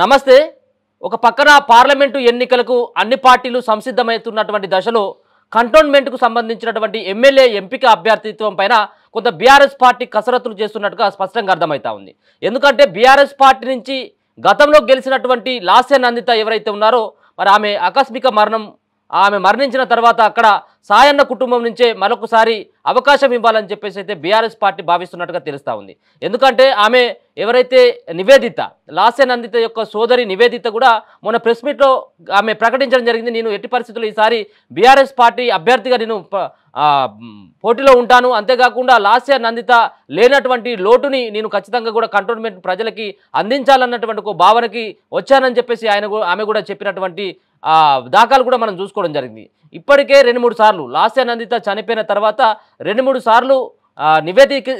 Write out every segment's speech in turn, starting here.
నమస్తే. ఒక పక్కన పార్లమెంటు ఎన్నికలకు అన్ని పార్టీలు సంసిద్ధమవుతున్నటువంటి దశలో కంటోన్మెంట్కు సంబంధించినటువంటి ఎమ్మెల్యే ఎంపిక అభ్యర్థిత్వం పైన కొంత బీఆర్ఎస్ పార్టీ కసరత్తులు చేస్తున్నట్టుగా స్పష్టంగా అర్థమవుతా ఉంది. ఎందుకంటే బీఆర్ఎస్ పార్టీ నుంచి గతంలో గెలిచినటువంటి లాస్య నందిత ఎవరైతే ఉన్నారో మరి ఆమె మరణించిన తర్వాత అక్కడ సాయన్న కుటుంబం నుంచే మరొకసారి అవకాశం ఇవ్వాలని చెప్పేసి అయితే బీఆర్ఎస్ పార్టీ భావిస్తున్నట్టుగా తెలుస్తూ ఉంది. ఎందుకంటే ఆమె ఎవరైతే నివేదిత లాస్య నందిత యొక్క సోదరి నివేదిత కూడా మొన్న ప్రెస్ మీట్లో ఆమె ప్రకటించడం జరిగింది. నేను ఎట్టి పరిస్థితుల్లో ఈసారి బీఆర్ఎస్ పార్టీ అభ్యర్థిగా నేను పోటీలో ఉంటాను, అంతేకాకుండా లాస్య నందిత లేనటువంటి లోటుని నేను ఖచ్చితంగా కూడా కంటోన్మెంట్ ప్రజలకి అందించాలన్నటువంటి ఒక భావనకి వచ్చానని చెప్పేసి ఆమె కూడా చెప్పినటువంటి దాఖలు కూడా మనం చూసుకోవడం జరిగింది. ఇప్పటికే 2-3 సార్లు లాస్య నందిత చనిపోయిన తర్వాత 2-3 సార్లు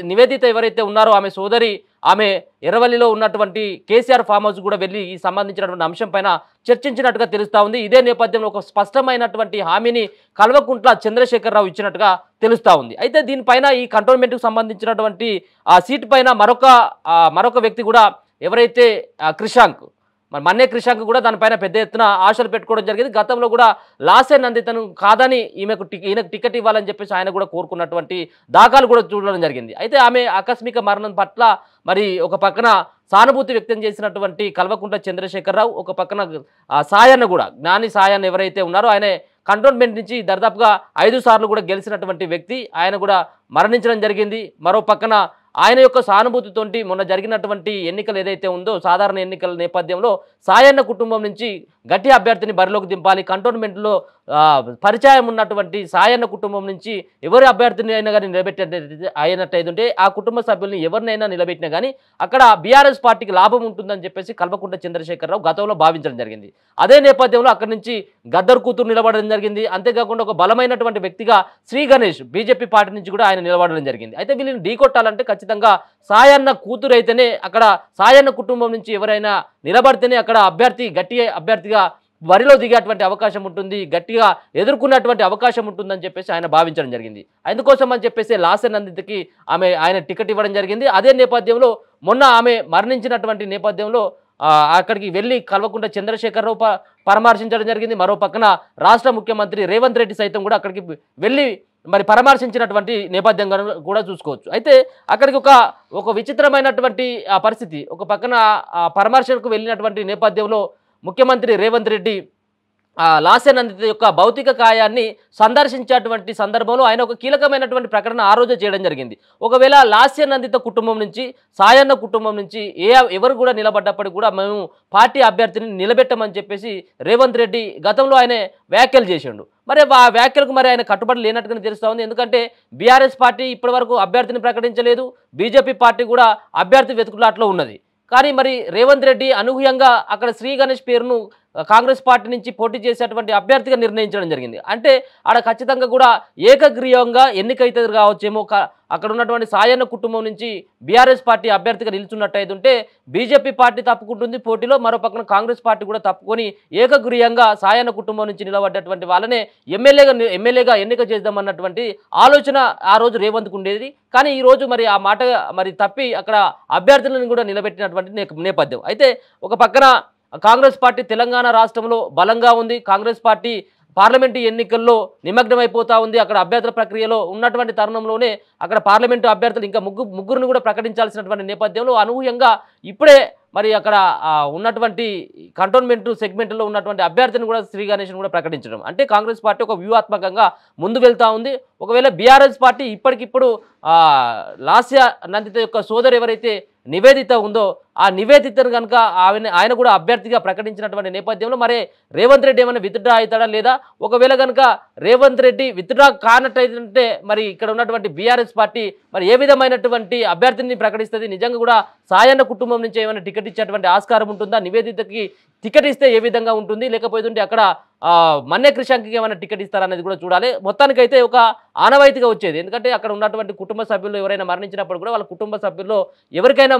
నివేదిత ఎవరైతే ఉన్నారో ఆమె సోదరి ఆమె ఎర్రవల్లిలో ఉన్నటువంటి కేసీఆర్ ఫామ్ హౌస్ కూడా వెళ్ళి ఈ సంబంధించినటువంటి అంశం పైన చర్చించినట్టుగా తెలుస్తూ ఉంది. ఇదే నేపథ్యంలో ఒక స్పష్టమైనటువంటి హామీని కల్వకుంట్ల చంద్రశేఖరరావు ఇచ్చినట్టుగా తెలుస్తూ ఉంది. అయితే దీనిపైన ఈ కంటోన్మెంట్కు సంబంధించినటువంటి ఆ సీటు పైన మరొక వ్యక్తి కూడా ఎవరైతే క్రిషాంక్ మన్నే క్రిషాంక్ కూడా దానిపైన పెద్ద ఎత్తున ఆశలు పెట్టుకోవడం జరిగింది. గతంలో కూడా లాస్య నందితను కాదని ఈయనకు టికెట్ ఇవ్వాలని చెప్పేసి ఆయన కూడా కోరుకున్నటువంటి దాఖలు కూడా చూడడం జరిగింది. అయితే ఆమె ఆకస్మిక మరణం పట్ల మరి ఒక పక్కన సానుభూతి వ్యక్తం చేసినటువంటి కల్వకుంట్ల చంద్రశేఖరరావు, ఒక పక్కన సాయన్న కూడా జ్ఞాని సాయన్న ఎవరైతే ఉన్నారో ఆయన కంటోన్మెంట్ నుంచి దాదాపుగా 5 సార్లు కూడా గెలిచినటువంటి వ్యక్తి, ఆయన కూడా మరణించడం జరిగింది. మరో పక్కన ఆయన యొక్క సానుభూతితోటి మొన్న జరిగినటువంటి ఎన్నికలు ఏదైతే ఉందో సాధారణ ఎన్నికల నేపథ్యంలో సాయన్న కుటుంబం నుంచి గట్టి అభ్యర్థిని బరిలోకి దింపాలి, కంటోన్మెంట్లో పరిచయం ఉన్నటువంటి సాయన్న కుటుంబం నుంచి ఎవరి అభ్యర్థిని అయినా కానీ అయినట్టయితే ఆ కుటుంబ సభ్యుల్ని ఎవరినైనా నిలబెట్టినా కానీ అక్కడ బీఆర్ఎస్ పార్టీకి లాభం ఉంటుందని చెప్పేసి కల్వకుంట్ల చంద్రశేఖరరావు గతంలో భావించడం జరిగింది. అదే నేపథ్యంలో అక్కడి నుంచి గద్దర్ కూతురు నిలబడడం జరిగింది. అంతేకాకుండా ఒక బలమైనటువంటి వ్యక్తిగా శ్రీ గణేష్ బీజేపీ పార్టీ నుంచి కూడా ఆయన నిలబడడం జరిగింది. అయితే వీళ్ళని ఢీకొట్టాలంటే ఖచ్చితంగా సాయన్న కూతురు అయితేనే, అక్కడ సాయన్న కుటుంబం నుంచి ఎవరైనా నిలబడితేనే అక్కడ గట్టి అభ్యర్థిగా వరిలో దిగేటువంటి అవకాశం ఉంటుంది, గట్టిగా ఎదుర్కొన్నటువంటి అవకాశం ఉంటుందని చెప్పేసి ఆయన భావించడం జరిగింది. అందుకోసం అని చెప్పేసి లాస్య నందితకి ఆయన టికెట్ ఇవ్వడం జరిగింది. అదే నేపథ్యంలో మొన్న ఆమె మరణించినటువంటి నేపథ్యంలో అక్కడికి వెళ్ళి కల్వకుంట్ల చంద్రశేఖరరావు పరామర్శించడం జరిగింది. మరో పక్కన రాష్ట్ర ముఖ్యమంత్రి రేవంత్ రెడ్డి సైతం కూడా అక్కడికి వెళ్ళి మరి పరామర్శించినటువంటి నేపథ్యంగా కూడా చూసుకోవచ్చు. అయితే అక్కడికి ఒక విచిత్రమైనటువంటి పరిస్థితి, ఒక పక్కన పరామర్శకు వెళ్ళినటువంటి నేపథ్యంలో ముఖ్యమంత్రి రేవంత్ రెడ్డి లాస్య నందిత యొక్క భౌతిక కాయాన్ని సందర్శించేటువంటి సందర్భంలో ఆయన ఒక కీలకమైనటువంటి ప్రకటన ఆ రోజే చేయడం జరిగింది. ఒకవేళ లాస్య నందిత కుటుంబం నుంచి సాయన్న కుటుంబం నుంచి ఎవరు కూడా నిలబడ్డప్పటికి కూడా మేము పార్టీ అభ్యర్థిని నిలబెట్టమని చెప్పేసి రేవంత్ రెడ్డి గతంలో ఆయన వ్యాఖ్యలు చేసిండు. మరి ఆ వ్యాఖ్యలకు మరి ఆయన కట్టుబడి లేనట్టుగానే తెలుస్తూ ఉంది. ఎందుకంటే బీఆర్ఎస్ పార్టీ ఇప్పటివరకు అభ్యర్థిని ప్రకటించలేదు, బీజేపీ పార్టీ కూడా అభ్యర్థి వెతుకులాట్లో ఉన్నది. కానీ మరి రేవంత్ రెడ్డి అనూహ్యంగా అక్కడ శ్రీ గణేష్ పేరును కాంగ్రెస్ పార్టీ నుంచి పోటీ చేసేటువంటి అభ్యర్థిగా నిర్ణయించడం జరిగింది. అంటే ఆడ ఖచ్చితంగా కూడా ఏకగ్రీవంగా ఎన్నికైతే కావచ్చేమో, అక్కడ ఉన్నటువంటి సాయన్న కుటుంబం నుంచి బీఆర్ఎస్ పార్టీ అభ్యర్థిగా నిలుచున్నట్టయితే బీజేపీ పార్టీ తప్పుకుంటుంది పోటీలో, మరో పక్కన కాంగ్రెస్ పార్టీ కూడా తప్పుకొని ఏకగ్రీవంగా సాయన్న కుటుంబం నుంచి నిలబడ్డటువంటి వాళ్ళనే ఎమ్మెల్యేగా ఎన్నిక చేద్దామన్నటువంటి ఆలోచన ఆ రోజు రేవంత్కు ఉండేది. కానీ ఈరోజు మరి ఆ మాట మరి తప్పి అక్కడ అభ్యర్థులను కూడా నిలబెట్టినటువంటి నేపథ్యం. అయితే ఒక పక్కన కాంగ్రెస్ పార్టీ తెలంగాణ రాష్ట్రంలో బలంగా ఉంది, కాంగ్రెస్ పార్టీ పార్లమెంటు ఎన్నికల్లో నిమగ్నమైపోతా ఉంది. అక్కడ అభ్యర్థుల ప్రక్రియలో ఉన్నటువంటి తరుణంలోనే అక్కడ పార్లమెంటు అభ్యర్థులు ఇంకా ముగ్గురిని కూడా ప్రకటించాల్సినటువంటి నేపథ్యంలో అనూహ్యంగా ఇప్పుడే మరి అక్కడ ఉన్నటువంటి కంటోన్మెంట్ సెగ్మెంట్లో ఉన్నటువంటి అభ్యర్థిని కూడా శ్రీ గణేష్ని కూడా ప్రకటించడం అంటే కాంగ్రెస్ పార్టీ ఒక వ్యూహాత్మకంగా ముందు వెళ్తూ ఉంది. ఒకవేళ బీఆర్ఎస్ పార్టీ ఇప్పటికిప్పుడు లాస్య నందిత యొక్క సోదరు ఎవరైతే నివేదిత ఉందో ఆ నివేదితను కనుక ఆయన కూడా అభ్యర్థిగా ప్రకటించినటువంటి నేపథ్యంలో మరి రేవంత్ రెడ్డి ఏమైనా విత్డ్రా అవుతాడా లేదా, ఒకవేళ కనుక రేవంత్ రెడ్డి విత్డ్రా కానట్టయితే మరి ఇక్కడ ఉన్నటువంటి బీఆర్ఎస్ పార్టీ మరి ఏ విధమైనటువంటి అభ్యర్థిని ప్రకటిస్తుంది, నిజంగా కూడా సాయన్న కుటుంబం నుంచి ఏమైనా టికెట్ ఇచ్చేటువంటి ఆస్కారం ఉంటుందా, నివేదితకి టికెట్ ఇస్తే ఏ విధంగా ఉంటుంది, లేకపోతే అక్కడ మన్నే క్రిషాంక్కి ఏమైనా టికెట్ ఇస్తారనేది కూడా చూడాలి. మొత్తానికైతే ఒక ఆనవాయితీగా వచ్చేది, ఎందుకంటే అక్కడ ఉన్నటువంటి కుటుంబ సభ్యులు ఎవరైనా మరణించినప్పుడు కూడా వాళ్ళ కుటుంబ సభ్యుల్లో ఎవరికైనా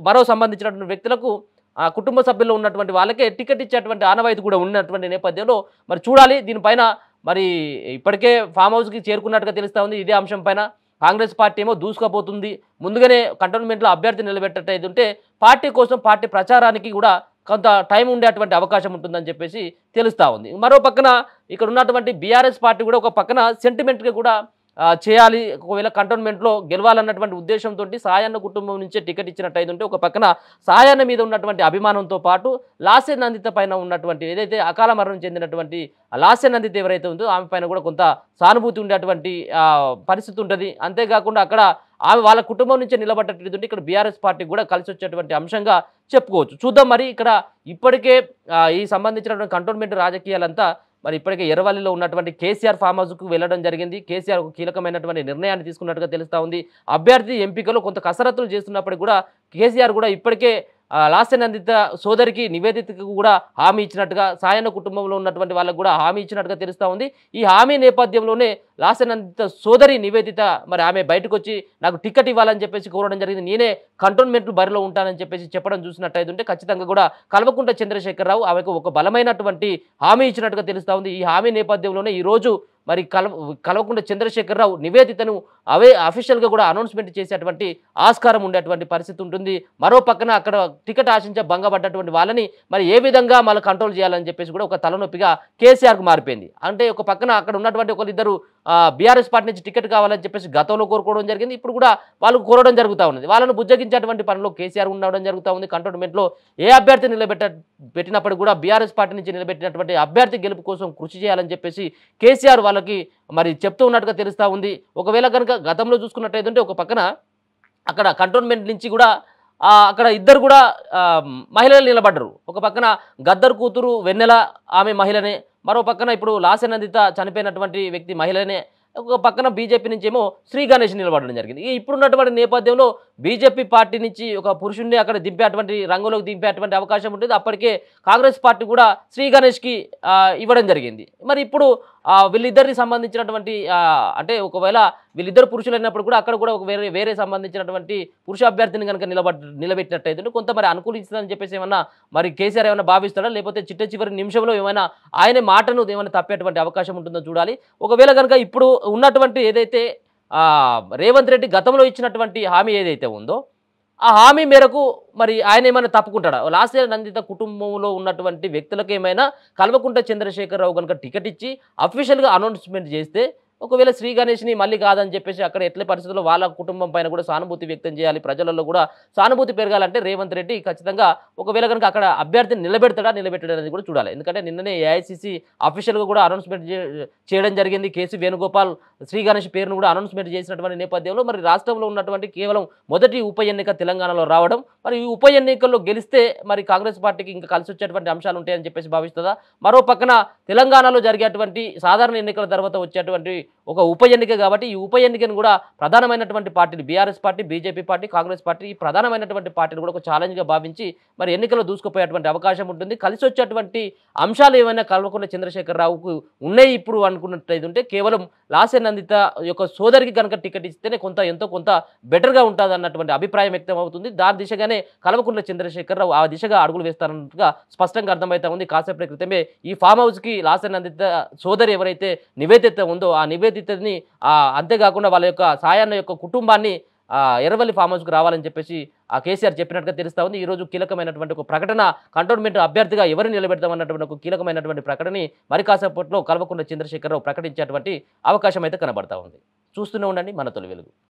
మరో సంబంధించినటువంటి వ్యక్తులకు ఆ కుటుంబ సభ్యుల్లో ఉన్నటువంటి వాళ్ళకే టికెట్ ఇచ్చేటువంటి ఆనవాయితీ కూడా ఉన్నటువంటి నేపథ్యంలో మరి చూడాలి. దీనిపైన మరి ఇప్పటికే ఫామ్ హౌస్కి చేరుకున్నట్టుగా తెలుస్తూ ఉంది. ఇదే అంశం పైన కాంగ్రెస్ పార్టీ ఏమో దూసుకుపోతుంది, ముందుగానే కంటోన్మెంట్లో అభ్యర్థి నిలబెట్టేటైతే పార్టీ కోసం పార్టీ ప్రచారానికి కూడా కొంత టైం ఉండేటువంటి అవకాశం ఉంటుందని చెప్పేసి తెలుస్తూ ఉంది. మరో పక్కన ఇక్కడ ఉన్నటువంటి బీఆర్ఎస్ పార్టీ కూడా ఒక పక్కన సెంటిమెంట్గా కూడా చేయాలి, ఒకవేళ కంటోన్మెంట్లో గెలవాలన్నటువంటి ఉద్దేశంతో సాయన్న కుటుంబం నుంచే టికెట్ ఇచ్చినట్టు అయితే ఒక పక్కన సాయన్న మీద ఉన్నటువంటి అభిమానంతో పాటు లాస్య నందిత పైన ఉన్నటువంటి ఏదైతే అకాల మరణం చెందినటువంటి లాస్య నందిత ఎవరైతే ఉందో ఆమె పైన కూడా కొంత సానుభూతి ఉండేటువంటి పరిస్థితి ఉంటుంది. అంతేకాకుండా అక్కడ ఆమె వాళ్ళ కుటుంబం నుంచే నిలబడ్డట్టు ఇక్కడ బీఆర్ఎస్ పార్టీకి కూడా కలిసి వచ్చేటువంటి అంశంగా చెప్పుకోవచ్చు. చూద్దాం మరి ఇక్కడ ఇప్పటికే ఈ సంబంధించినటువంటి కంటోన్మెంట్ రాజకీయాలంతా మరి ఇప్పటికే ఎర్రవల్లిలో ఉన్నటువంటి కేసీఆర్ ఫామ్ హౌస్కు వెళ్ళడం జరిగింది. కేసీఆర్ ఒక కీలకమైనటువంటి నిర్ణయాన్ని తీసుకున్నట్టుగా తెలుస్తూ ఉంది. అభ్యర్థి ఎంపికలో కొంత కసరత్తులు చేస్తున్నప్పటికీ కూడా కేసీఆర్ కూడా ఇప్పటికే లాస్య నందిత సోదరికి నివేదితకు కూడా హామీ ఇచ్చినట్టుగా సాయన్న కుటుంబంలో ఉన్నటువంటి వాళ్ళకు కూడా హామీ ఇచ్చినట్టుగా తెలుస్తూ ఉంది. ఈ హామీ నేపథ్యంలోనే లాస్య నందిత సోదరి నివేదిత మరి ఆమె బయటకు వచ్చి నాకు టికెట్ ఇవ్వాలని చెప్పేసి కోరడం జరిగింది. నేనే కంటోన్మెంట్ బరిలో ఉంటానని చెప్పేసి చెప్పడం చూసినట్టయితే ఖచ్చితంగా కూడా కల్వకుంట్ల చంద్రశేఖరరావు ఆమెకు ఒక బలమైనటువంటి హామీ ఇచ్చినట్టుగా తెలుస్తూ ఉంది. ఈ హామీ నేపథ్యంలోనే ఈరోజు మరి కల్వకుంట్ల చంద్రశేఖరరావు నివేదితను అవే అఫీషియల్గా కూడా అనౌన్స్మెంట్ చేసేటువంటి ఆస్కారం ఉండేటువంటి పరిస్థితి ఉంటుంది. మరో పక్కన అక్కడ టికెట్ ఆశించే భంగపడ్డటువంటి వాళ్ళని మరి ఏ విధంగా మళ్ళీ కంట్రోల్ చేయాలని చెప్పేసి కూడా ఒక తలనొప్పిగా కేసీఆర్కు మారిపోయింది. అంటే ఒక పక్కన అక్కడ ఉన్నటువంటి ఒకరిద్దరు బీఆర్ఎస్ పార్టీ నుంచి టికెట్ కావాలని చెప్పేసి గతంలో కోరుకోవడం జరిగింది. ఇప్పుడు కూడా వాళ్ళు కోరడం జరుగుతూ ఉన్నది. వాళ్ళను బుజ్జగించేటువంటి పనిలో కేసీఆర్ ఉండడం జరుగుతూ ఉంది. కంటోన్మెంట్లో ఏ అభ్యర్థి పెట్టినప్పుడు కూడా బీఆర్ఎస్ పార్టీ నుంచి నిలబెట్టినటువంటి అభ్యర్థి గెలుపు కోసం కృషి చేయాలని చెప్పేసి కేసీఆర్ వాళ్ళకి మరి చెప్తూ ఉన్నట్టుగా తెలుస్తూ ఉంది. ఒకవేళ కనుక గతంలో చూసుకున్నట్టయితే ఒక పక్కన అక్కడ కంటోన్మెంట్ నుంచి కూడా అక్కడ ఇద్దరు కూడా మహిళలు నిలబడ్డరు. ఒక పక్కన గద్దర్ కూతురు వెన్నెల ఆమె మహిళనే, మరో పక్కన ఇప్పుడు లాస్య నందిత చనిపోయినటువంటి వ్యక్తి మహిళనే, ఒక పక్కన బీజేపీ నుంచి ఏమో శ్రీ గణేష్ నిలబడడం జరిగింది. ఇప్పుడున్నటువంటి నేపథ్యంలో బీజేపీ పార్టీ నుంచి ఒక పురుషుడిని అక్కడ దింపేటువంటి రంగంలోకి దింపేటువంటి అవకాశం ఉంటుంది. అప్పటికే కాంగ్రెస్ పార్టీ కూడా శ్రీ గణేష్కి ఇవ్వడం జరిగింది. మరి ఇప్పుడు వీళ్ళిద్దరికి సంబంధించినటువంటి అంటే ఒకవేళ వీళ్ళిద్దరు పురుషులు అయినప్పుడు కూడా అక్కడ కూడా ఒక వేరే సంబంధించినటువంటి పురుష అభ్యర్థిని కనుక నిలబెట్టినట్టయితే కొంత మరి అనుకూలిస్తుందని చెప్పేసి ఏమన్నా మరి కేసీఆర్ ఏమైనా భావిస్తాడా, లేకపోతే చివరి నిమిషంలో ఏమైనా ఆయన మాటను ఏమైనా తప్పేటువంటి అవకాశం ఉంటుందో చూడాలి. ఒకవేళ కనుక ఇప్పుడు ఉన్నటువంటి ఏదైతే రేవంత్ రెడ్డి గతంలో ఇచ్చినటువంటి హామీ ఏదైతే ఉందో ఆ హామీ మేరకు మరి ఆయన ఏమైనా తప్పుకుంటాడా, లాస్య నందిత కుటుంబంలో ఉన్నటువంటి వ్యక్తులకు ఏమైనా కల్వకుంట్ల చంద్రశేఖరరావు కనుక టికెట్ ఇచ్చి అఫీషియల్గా అనౌన్స్మెంట్ చేస్తే ఒకవేళ శ్రీ గణేష్ని మళ్ళీ కాదని చెప్పేసి అక్కడ ఎట్ల పరిస్థితుల్లో వాళ్ళ కుటుంబం పైన కూడా సానుభూతి వ్యక్తం చేయాలి, ప్రజలలో కూడా సానుభూతి పెరగాలంటే రేవంత్ రెడ్డి ఖచ్చితంగా ఒకవేళ కనుక అక్కడ అభ్యర్థిని నిలబెడతాడా అనేది కూడా చూడాలి. ఎందుకంటే నిన్ననే ఏఐసిసి అఫీషియల్గా కూడా అనౌన్స్మెంట్ చేయడం జరిగింది. కేసీ వేణుగోపాల్ శ్రీ గణేష్ పేరును కూడా అనౌన్స్మెంట్ చేసినటువంటి నేపథ్యంలో మరి రాష్ట్రంలో ఉన్నటువంటి కేవలం మొదటి ఉప ఎన్నిక తెలంగాణలో రావడం, మరి ఈ ఉప ఎన్నికల్లో గెలిస్తే మరి కాంగ్రెస్ పార్టీకి ఇంకా కలిసి వచ్చేటువంటి అంశాలు ఉంటాయని చెప్పేసి భావిస్తుందా? మరో పక్కన తెలంగాణలో జరిగేటువంటి సాధారణ ఎన్నికల తర్వాత వచ్చేటువంటి ఒక ఉప ఎన్నిక కాబట్టి ఈ ఉప ఎన్నికను కూడా ప్రధానమైనటువంటి పార్టీలు BRS party, BJP party, Congress party ఈ ప్రధానమైనటువంటి పార్టీలు కూడా ఒక ఛాలెంజ్గా భావించి మరి ఎన్నికల్లో దూసుకుపోయేటువంటి అవకాశం ఉంటుంది. కలిసి వచ్చేటువంటి అంశాలు ఏమైనా కల్వకుంట్ల చంద్రశేఖరరావుకు ఉన్నాయి ఇప్పుడు అనుకున్నట్టయితే కేవలం లాస్య నందిత యొక్క సోదరికి కనుక టికెట్ ఇస్తేనే ఎంతో కొంత బెటర్గా ఉంటుంది అన్నటువంటి అభిప్రాయం వ్యక్తం అవుతుంది. దాని దిశగానే కల్వకుంట్ల చంద్రశేఖరరావు ఆ దిశగా అడుగులు వేస్తారన్నట్టుగా స్పష్టంగా అర్థమవుతా ఉంది. కాసేపటి క్రితమే ఈ ఫామ్ హౌస్కి లాస్య నందిత సోదరి ఎవరైతే నివేదిత ఉందో ఆ నివేదితని అంతేకాకుండా వాళ్ళ యొక్క సాయన్న యొక్క కుటుంబాన్ని ఎర్రవల్లి ఫామ్ హౌస్కి రావాలని చెప్పేసి కేసీఆర్ చెప్పినట్టుగా తెలుస్తా ఉంది. ఈరోజు కీలకమైనటువంటి ఒక ప్రకటన కంటోన్మెంట్ అభ్యర్థిగా ఎవరిని నిలబెడతామన్నటువంటి ఒక కీలకమైనటువంటి ప్రకటన మరి కాసేపట్లో కల్వకుంట్ల చంద్రశేఖరరావు ప్రకటించేటువంటి అవకాశం అయితే కనబడతా ఉంది. చూస్తూనే ఉండండి మన తొలి వెలుగు.